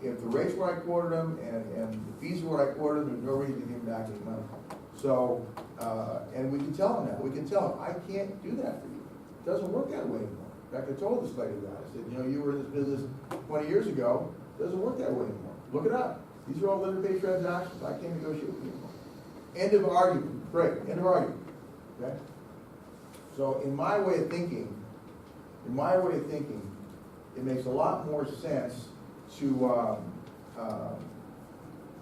if the rates were I quoted them and the fees were what I quoted them, there's no reason to give them back any money. So, and we can tell them that. We can tell them, I can't do that for you. It doesn't work that way anymore. In fact, I told this lady that. I said, you know, you were in this business 20 years ago. It doesn't work that way anymore. Look it up. These are all lender-based transactions. I can't negotiate with you anymore. End of argument. Great. End of argument. Okay? So in my way of thinking, it makes a lot more sense to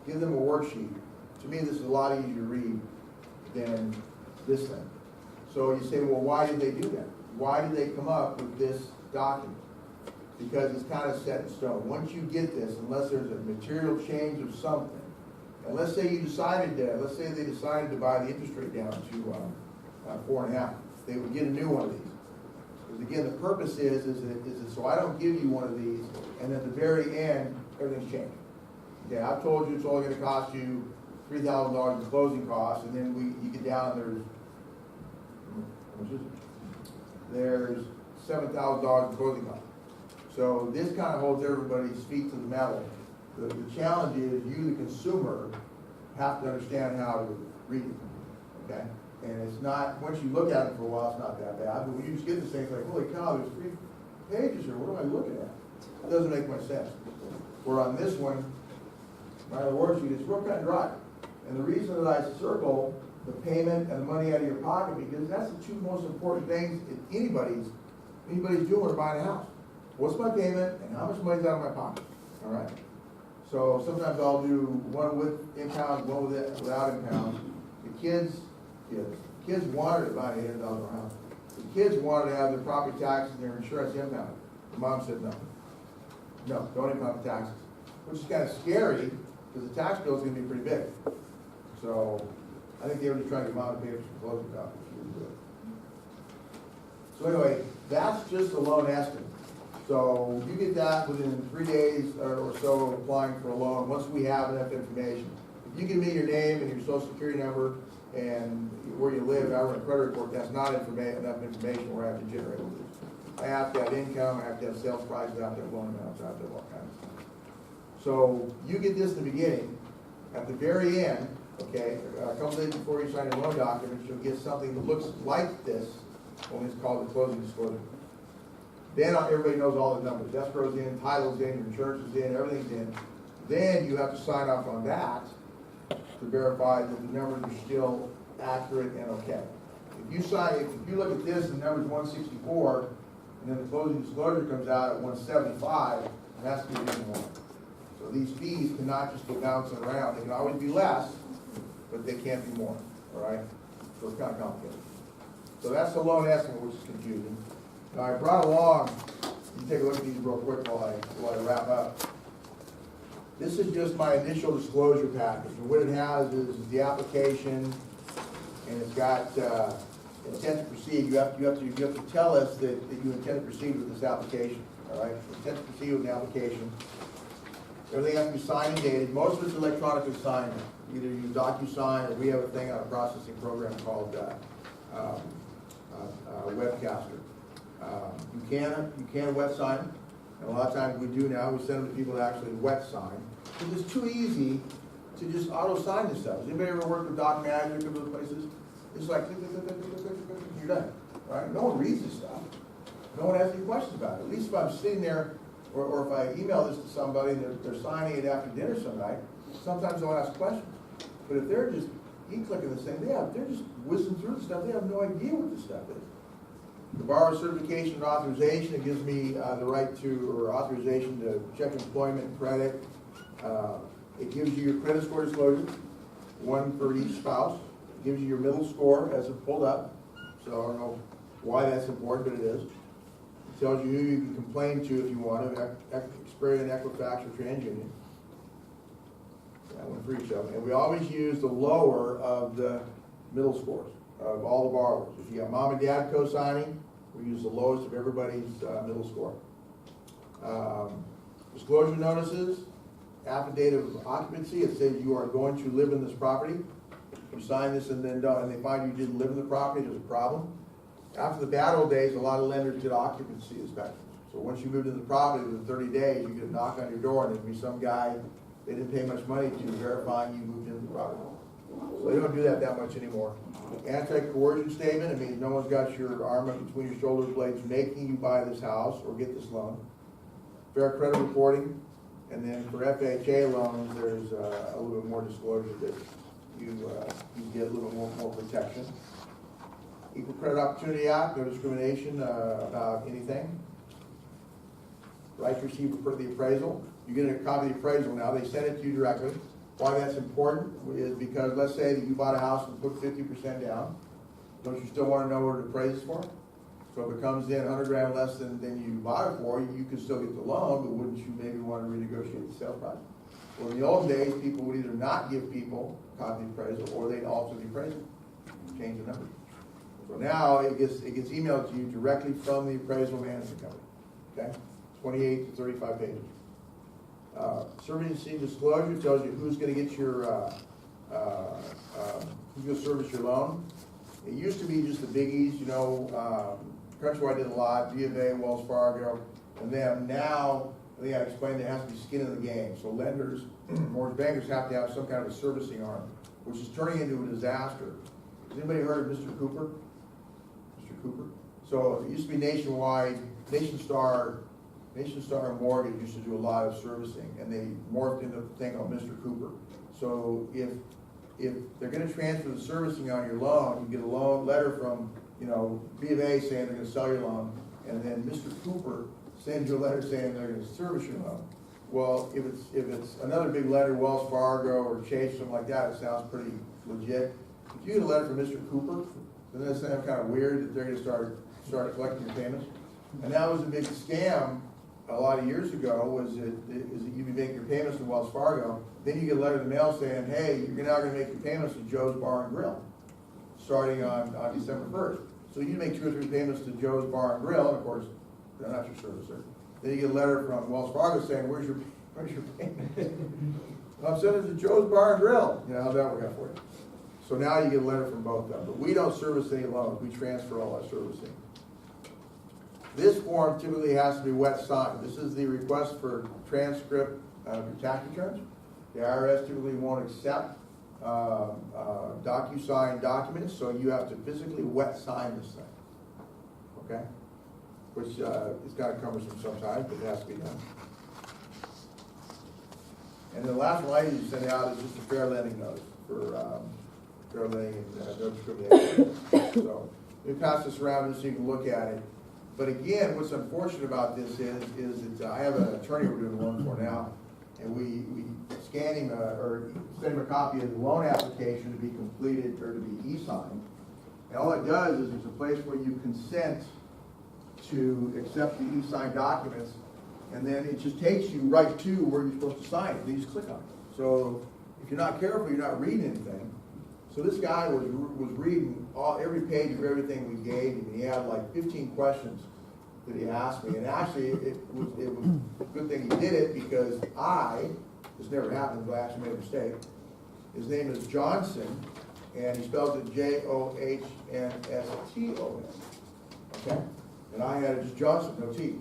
give them a worksheet. To me, this is a lot easier to read than this thing. So you say, well, why did they do that? Why did they come up with this document? Because it's kind of set in stone. Once you get this, unless there's a material change of something, and let's say they decided to buy the interest rate down to 4.5, they would get a new one of these. Because again, the purpose is that so I don't give you one of these, and at the very end, everything's changed. Okay, I've told you it's only going to cost you $3,000 in closing costs, and then you get down and there's $7,000 in closing costs. So this kind of holds everybody's feet to the metal. The challenge is you, the consumer, have to understand how to read it. Okay? And it's not, once you look at it for a while, it's not that bad. But when you just get this thing, it's like, holy cow, there's 3 pages here. What am I looking at? It doesn't make much sense. Where on this one, my other worksheet, it's real cut and dry. And the reason that I circle the payment and the money out of your pocket, because that's the 2 most important things that anybody's doing when they're buying a house. What's my payment and how much money's out of my pocket? All right. So sometimes I'll do one with impounds, one without impounds. The kids wanted to buy an $800 house. The kids wanted to have their property taxes and their insurance impounded. The mom said no. No, don't impound the taxes. Which is kind of scary because the tax bill is going to be pretty big. So I think they were just trying to get mom to pay for some closing costs. So anyway, that's just a loan estimate. So you get that within 3 days or so of applying for a loan, once we have enough information. If you give me your name and your social security number and where you live, I run a credit report, that's not enough information where I have to generate all this. I have to have income, I have to have sales prices, I have to have loan amounts, I have to have all kinds of stuff. So you get this in the beginning. At the very end, okay, a couple days before you sign your loan documents, you'll get something that looks like this, when it's called the closing disclosure. Then everybody knows all the numbers. Escrow's in, title's in, your insurance is in, everything's in. Then you have to sign off on that to verify that the numbers are still accurate and okay. If you look at this and the number's 164, and then the closing disclosure comes out at 175, that's going to be more. So these fees cannot just go bouncing around. They can always be less, but they can't be more. All right? So it's kind of complicated. So that's the loan estimate, which is confusing. Now I brought along, you take a look at these real quick while I wrap up. This is just my initial disclosure package. And what it has is the application, and it's got intent to proceed. You have to tell us that you intend to proceed with this application. All right? Intent to proceed with the application. Everything has to be signed and dated. Most of it's electronically signed. Either you DocuSign or we have a thing on a processing program called Webcaster. You can wet sign, and a lot of times we do now. We send them to people to actually wet sign because it's too easy to just auto sign this stuff. Has anybody ever worked with Doc Magic or those places? It's like click, click, click, click, click, click, click, you're done. Right? No one reads this stuff. No one has any questions about it. At least if I'm sitting there, or if I email this to somebody and they're signing it after dinner some night, sometimes they'll ask questions. But if they're just clicking this thing, they're just whizzing through the stuff. They have no idea what this stuff is. The borrower certification and authorization, it gives me the right to, or authorization to check employment and credit. It gives you your credit score disclosure, one for each spouse. It gives you your middle score as it's pulled up. So I don't know why that's important, but it is. It tells you who you can complain to if you want to, Experian, Equifax, or TransUnion. That one for each of them. And we always use the lower of the middle scores of all the borrowers. If you got mom and dad co-signing, we use the lowest of everybody's middle score. Disclosure notices, affidavit of occupancy. It says you are going to live in this property. You sign this and then don't, and they find you didn't live in the property, there's a problem. After the bad old days, a lot of lenders did occupancy inspections. So once you move into the property, within 30 days, you get a knock on your door, and there'd be some guy they didn't pay much money to verifying you moved into the property. So they don't do that much anymore. Anti-coercion statement, it means no one's got your arm up between your shoulder blades making you buy this house or get this loan. Fair credit reporting, and then for FHA loans, there's a little bit more disclosure that you get a little more protection. Equal Credit Opportunity Act, no discrimination about anything. Right to receive the appraisal. You get a copy of the appraisal now, they send it to you directly. Why that's important is because let's say that you bought a house and put 50% down. Don't you still want to know what it appraises for? So if it comes in 100 grand less than you bought it for, you could still get the loan, but wouldn't you maybe want to renegotiate the sale price? Well, in the old days, people would either not give people a copy of the appraisal or they'd alter the appraisal, change the number. So now it gets emailed to you directly from the appraisal management company. Okay, 28 to 35 pages. Servicing disclosure tells you who's going to get your who's going to service your loan. It used to be just the biggies, you know. Countrywide did a lot, B of A, Wells Fargo, and then now I think I explained there has to be skin in the game. So lenders, mortgage bankers have to have some kind of a servicing arm, which is turning into a disaster. Has anybody heard of Mr. Cooper? Mr. Cooper. So it used to be Nationwide, Nation Star Mortgage used to do a lot of servicing, and they morphed into a thing called Mr. Cooper. So if they're going to transfer the servicing on your loan, you get a loan letter from, you know, B of A saying they're going to sell your loan, and then Mr. Cooper sends you a letter saying they're going to service your loan. Well, if it's another big letter, Wells Fargo or Chase, something like that, it sounds pretty legit. If you get a letter from Mr. Cooper, then that sounds kind of weird that they're going to start collecting your payments. And that was a big scam a lot of years ago, was that you'd be making your payments to Wells Fargo, then you get a letter in the mail saying, hey, you're now going to make your payments to Joe's Bar and Grill, starting on December 1st. So you make 2 or 3 payments to Joe's Bar and Grill, and of course, they're not your servicer. Then you get a letter from Wells Fargo saying, where's your payment? I'm sending it to Joe's Bar and Grill. You know, how's that work out for you? So now you get a letter from both of them. But we don't service any loans. We transfer all our servicing. This form typically has to be wet signed. This is the request for transcript of your tax returns. The IRS typically won't accept DocuSign documents, so you have to physically wet sign this thing. Okay? Which is kind of cumbersome sometimes, but it has to be done. And the last one I usually send out is just a fair lending notice for fair lending and no discrimination. So we pass this around just so you can look at it. But again, what's unfortunate about this is that I have an attorney we're doing a loan for now, and we scan him or send him a copy of the loan application to be completed or to be e-signed. And all it does is there's a place where you consent to accept the e-signed documents, and then it just takes you right to where you're supposed to sign it. You just click on it. So if you're not careful, you're not reading anything. So this guy was reading every page of everything we gave him. He had like 15 questions that he asked me, and actually it was a good thing he did it, because this never happened, but I actually made a mistake. His name is Johnson, and he spells it Johnston. Okay, and I had just Johnson, no T.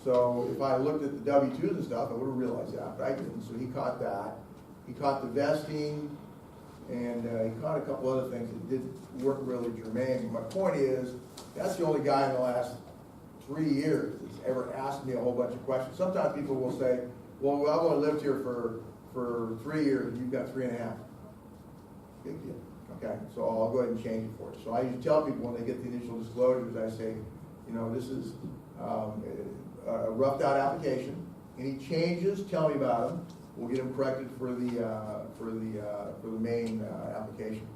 So if I looked at the W-2s and stuff, I would have realized that, but I didn't. So he caught that. He caught the vesting. And he caught a couple other things that weren't really germane. My point is, that's the only guy in the last 3 years that's ever asked me a whole bunch of questions. Sometimes people will say, well, I've only lived here for 3 years, and you've got 3.5. Big deal. Okay, so I'll go ahead and change it for you. So I usually tell people when they get the initial disclosures, I say, you know, this is a roughed out application. Any changes, tell me about them. We'll get them corrected for the main application.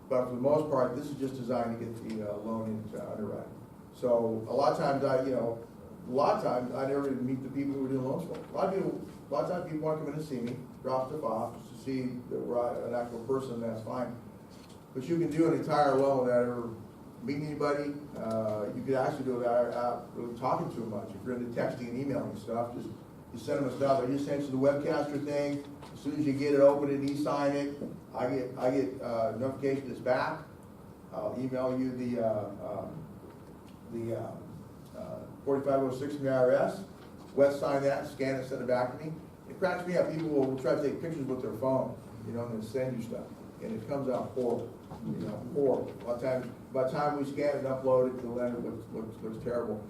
But for the most part, this is just designed to get the loan into underwriting. So a lot of times I never even meet the people who are doing loans for. A lot of times people want to come in and see me, drop stuff off, just to see that we're an actual person. That's fine. But you can do an entire loan without ever meeting anybody. You could actually do it without really talking to them much. If you're into texting and emailing and stuff, just you send them a stuff. I just sent you the webcaster thing. As soon as you get it, open it, e-sign it. I get notification it's back. I'll email you the 4506 from the IRS, wet sign that, scan it, send it back to me. It cracks me up. People will try to take pictures with their phone, you know, and then send you stuff. And it comes out horrible, you know, horrible. A lot of times, by the time we scan it and upload it, the lender looks terrible.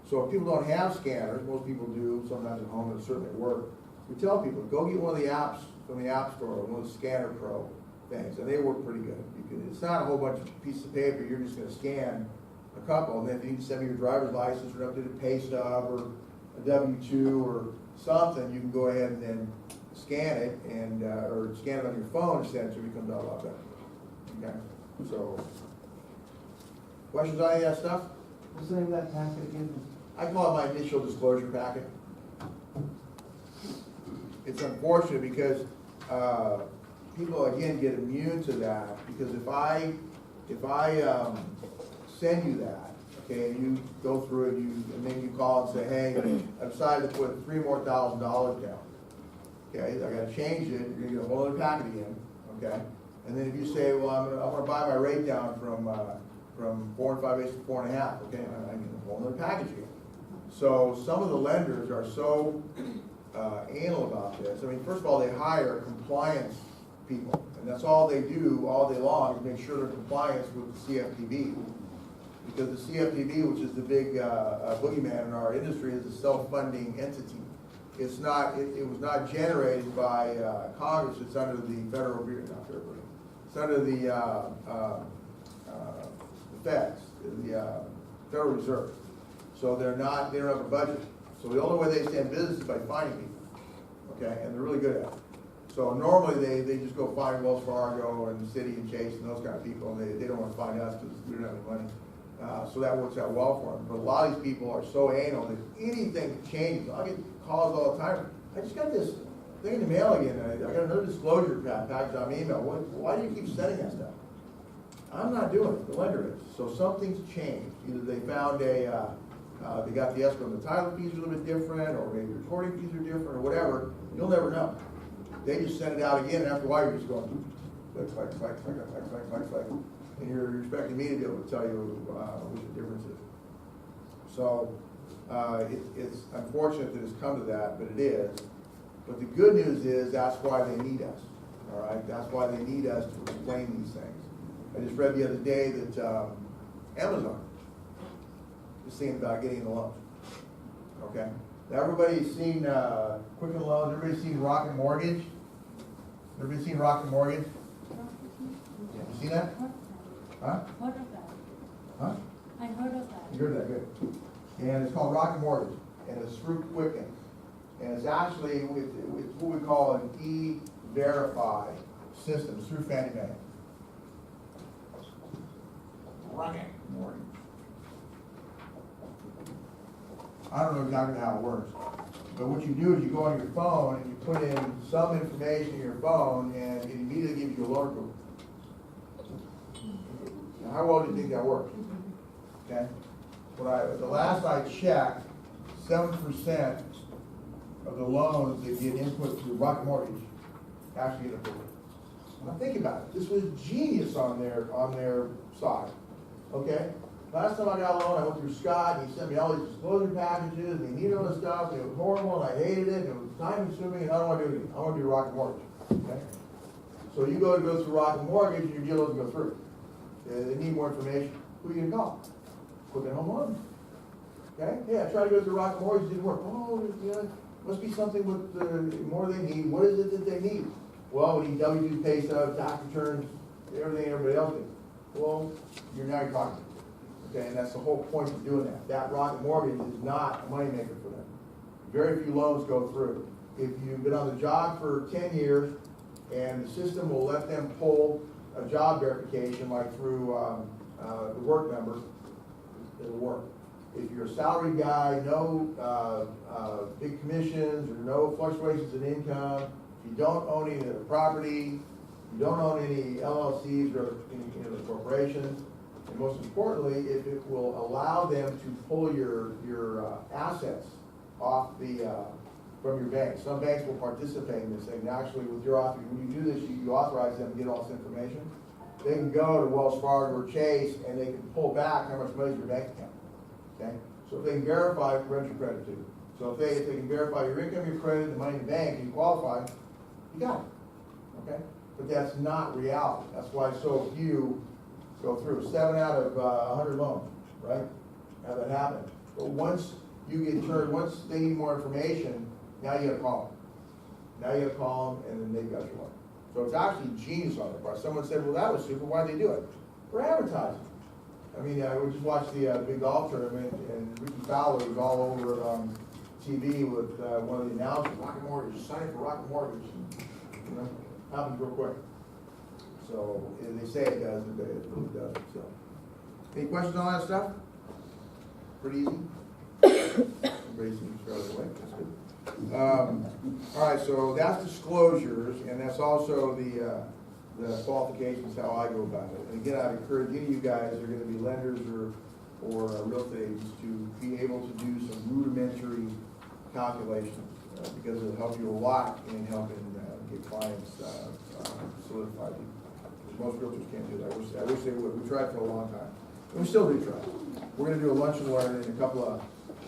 So if people don't have scanners, most people do, sometimes at home, and certainly at work, we tell people, go get one of the apps from the App Store, one of the Scanner Pro things, and they work pretty good. It's not a whole bunch of pieces of paper, you're just gonna scan a couple, and then if you need to send me your driver's license or an updated pay stub or a W-2 or something, you can go ahead and then scan it and or scan it on your phone and send it to you. It comes out a lot better. Okay, so questions on any of that stuff? What's the name of that packet again? I call it my initial disclosure packet. It's unfortunate because people again get immune to that, because if I send you that, okay, and you go through it, and then you call and say, hey, I decided to put $3,000 more down. Okay, I gotta change it, you're gonna get a whole other packet again, okay? And then if you say, well, I'm gonna buy my rate down from 4 5/8 to 4 1/2, okay, I get a whole other package again. So some of the lenders are so anal about this. I mean, first of all, they hire compliance people, and that's all they do all day long is make sure they're in compliance with the CFPB. Because the CFPB, which is the big boogeyman in our industry, is a self-funding entity. It's not. It was not generated by Congress. It's under the federal, not federal. It's under the Feds, the Federal Reserve. So they're not. They don't have a budget. So the only way they stay in business is by finding people. Okay, and they're really good at it. So normally they just go find Wells Fargo and Citi and Chase and those kind of people, and they don't want to find us because we don't have any money. So that works out well for them. But a lot of these people are so anal that anything changes. I get calls all the time. I just got this thing in the mail again. I got another disclosure package on email. Why do you keep sending that stuff? I'm not doing it. The lender is. So something's changed. Either they found they got the escrow and the title fees are a little bit different, or maybe the recording fees are different, or whatever. You'll never know. They just send it out again, and after a while you're just going, click, and you're expecting me to be able to tell you what the difference is. So it's unfortunate that it's come to that, but it is. But the good news is that's why they need us. All right, that's why they need us to explain these things. I just read the other day that Amazon is thinking about getting the loans. Okay, now everybody's seen Quicken Loans. Everybody's seen Rocket Mortgage. Everybody seen Rocket Mortgage? You seen that? Huh? Heard of that. Huh? I heard of that. You heard that, good. And it's called Rocket Mortgage, and it's through Quicken. And it's actually, it's what we call an E-Verify system. It's through Fannie Mae. Rocket Mortgage. I don't know exactly how it works, but what you do is you go on your phone and you put in some information in your phone, and it immediately gives you a loan approval. Now, how well do you think that works? Okay. The last I checked, 7% of the loans that get input through Rocket Mortgage actually get approved. Now think about it. This was genius on their side. Okay. Last time I got a loan, I went through Scott, and he sent me all these disclosure packages, and he needed all this stuff, and it was horrible, and I hated it, and it was time consuming, and I don't want to do it again. I want to do Rocket Mortgage. Okay. So you go through Rocket Mortgage, and your deal doesn't go through. They need more information. Who are you going to call? Quicken Home Loans. Okay? Yeah, I tried to go through Rocket Mortgage, it didn't work. Oh, must be something with more they need. What is it that they need? Well, we need W-2 pay stubs, tax returns, everything everybody else needs. Well, now you're talking. Okay, and that's the whole point of doing that. That Rocket Mortgage is not a moneymaker for them. Very few loans go through. If you've been on the job for 10 years, and the system will let them pull a job verification, like through the work number, it'll work. If you're a salaried guy, no big commissions or no fluctuations in income, if you don't own any property, you don't own any LLCs or any other corporations, and most importantly, if it will allow them to pull your assets off from your bank. Some banks will participate in this thing. And actually, with your author, when you do this, you authorize them to get all this information. They can go to Wells Fargo or Chase, and they can pull back how much money is in your bank account. Okay, So if they can verify, rent your credit too. So if they can verify your income, your credit, the money in the bank, and you qualify, you got it, okay? But that's not reality. That's why so few go through. 7 out of 100 loans, right? Have that happen. But once you get turned, once they need more information, now you gotta call them. Now you gotta call them, and then they've got your loan. So it's actually genius on their part. Someone said, well, that was super, why'd they do it? For advertising. I mean, we just watched the big golf tournament, and Ricky Fowler was all over TV with one of the announcers, Rocket Mortgage, sign up for Rocket Mortgage. And, you know, happens real quick. So they say it does, but it really doesn't. So, any questions on that stuff? Pretty easy. Everybody seems fairly awake. That's good. All right, so that's disclosures, and that's also the qualifications, how I go about it. And again, I'd encourage any of you guys that are going to be lenders or real estate agents to be able to do some rudimentary calculations because it'll help you a lot in helping get clients solidified. Most realtors can't do that. I wish they would. We tried for a long time. And we still do try. We're going to do a lunch and learn in a couple of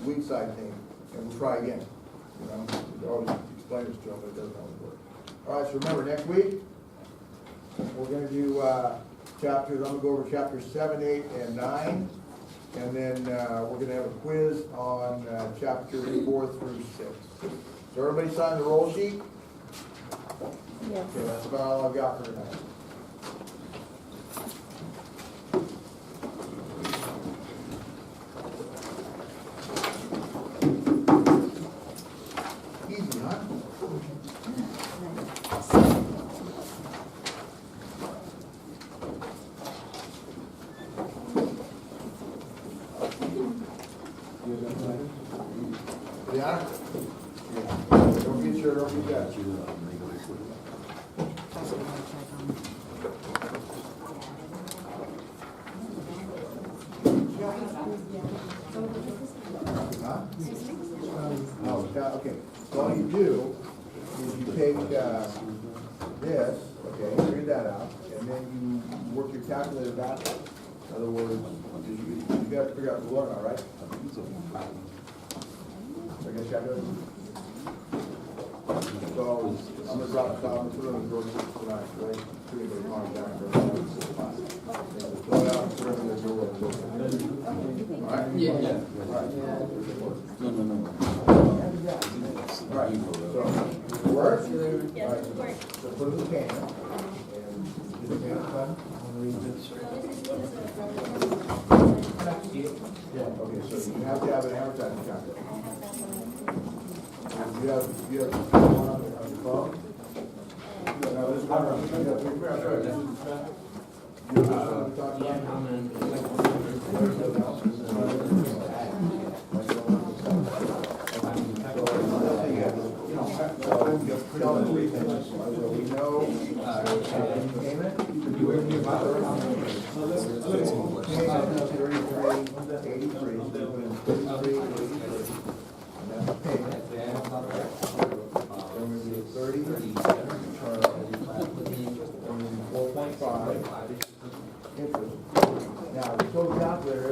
weeks, I think, and we'll try again. You know, we always explain this to them, but it doesn't always work. All right, so remember, next week, we're going to do chapters, I'm going to go over chapters 7, 8, and 9. And then we're going to have a quiz on chapters 4 through 6. So everybody sign the roll sheet? Yes. Okay, that's about all I've got for tonight. Easy, huh? Yeah? Don't get your, don't get that. Huh? Oh, okay. So all you do is you take this, okay, figure that out, and then you work your calculator backwards. In other words, you got to figure out the loan, all right? I guess you have to. So I'm gonna drop it down, put it on the door tonight, right? Put it in the car down. Blow it out, put it in the door. All right? Yeah. All right. No. All right, so, work? Yes, All right, it works. so put it in the can. And is the can done? Okay, so you have to have an advertising copy. You have one on the phone? No, this one, you have three, sorry, this is the stuff. You have this one to talk about? So we know, payment, you were here about 33, so you put in 33, 83. And that's payment. Then we do 30, 4.5 interest. Now, the total calculator,